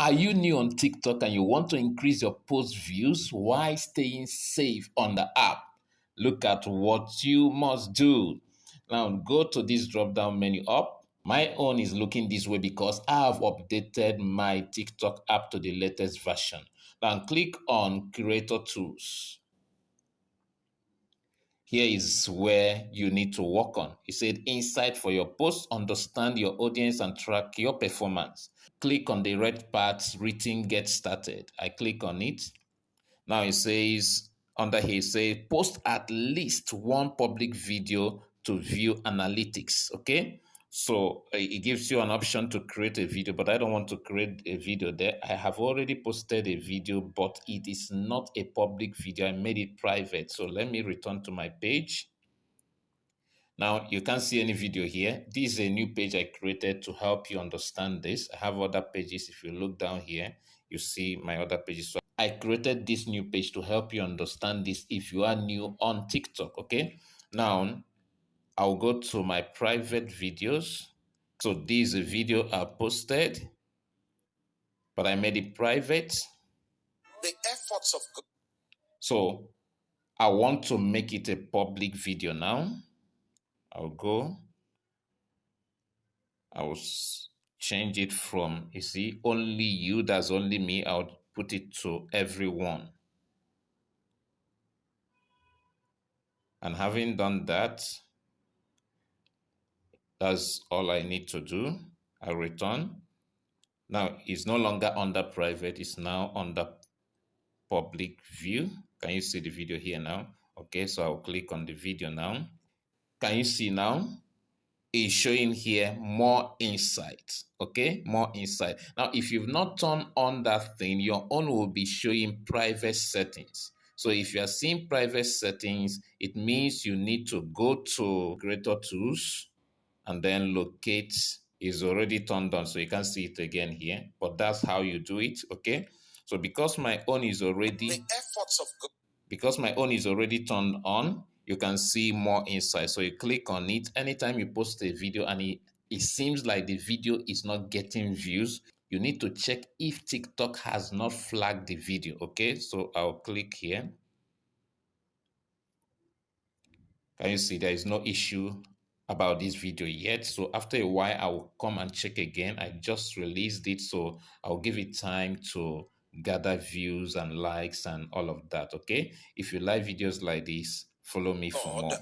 Are you new on TikTok and you want to increase your post views while staying safe on the app? Look at what you must do. Now go to this drop down menu up. My own is looking this way because I have updated my TikTok app to the latest version. Now click on Creator Tools. Here is where you need to work on. It said insight for your post, understand your audience and track your performance. Click on the red part written get started. I click on it. Now it says under here, say post at least one public video to view analytics. Okay. So it gives you an option to create a video, but I don't want to create a video there. I have already posted a video, but it is not a public video. I made it private. So let me return to my page. Now you can't see any video here. This is a new page I created to help you understand this. I have other pages. If you look down here, you see my other pages. So I created this new page to help you understand this if you are new on TikTok, okay? Now, I'll go to my private videos. So this is a video I posted, but I made it private. The efforts of God. So I want to make it a public video now. I'll go. I will change it from, you see, only you, that's only me. I'll put it to everyone. And having done that, that's all I need to do. I'll return. Now, it's no longer under private. It's now under public view. Can you see the video here now? Okay, so I'll click on the video now. Can you see now? Is showing here more insight. Okay, more insight. Now if you've not turned on that thing, your own will be showing private settings. So if you are seeing private settings, it means you need to go to Creator Tools and then locate. Is already turned on, so you can see it again here, but that's how you do it. Okay, so because my own is already turned on, you can see more insight. So you click on it. Anytime you post a video and it seems like the video is not getting views, you need to check if TikTok has not flagged the video. Okay, so I'll click here. Can you see there is no issue about this video yet? So after a while, I will come and check again. I just released it, so I'll give it time to gather views and likes and all of that. Okay, if you like videos like this, follow me for more.